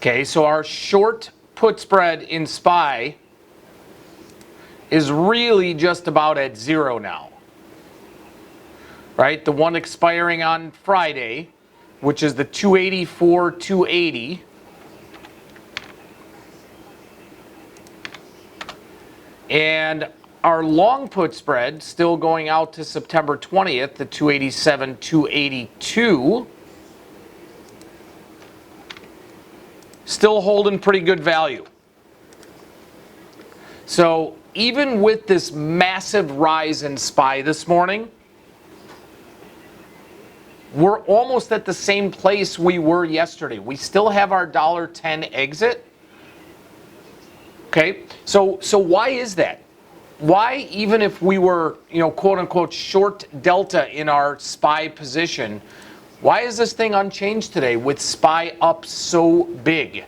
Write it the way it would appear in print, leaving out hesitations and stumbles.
Okay, so our short put spread in SPY is really just about at zero now. Right? The one expiring on Friday, which is the 284.280. And our long put spread still going out to September 20th, the 287.282. Still holding pretty good value. So even with this massive rise in SPY this morning, we're almost at the same place we were yesterday. We still have our $1.10 exit. Okay, so why is that? Why, even if we were, quote unquote, short delta in our SPY position, why is this thing unchanged today with SPY up so big?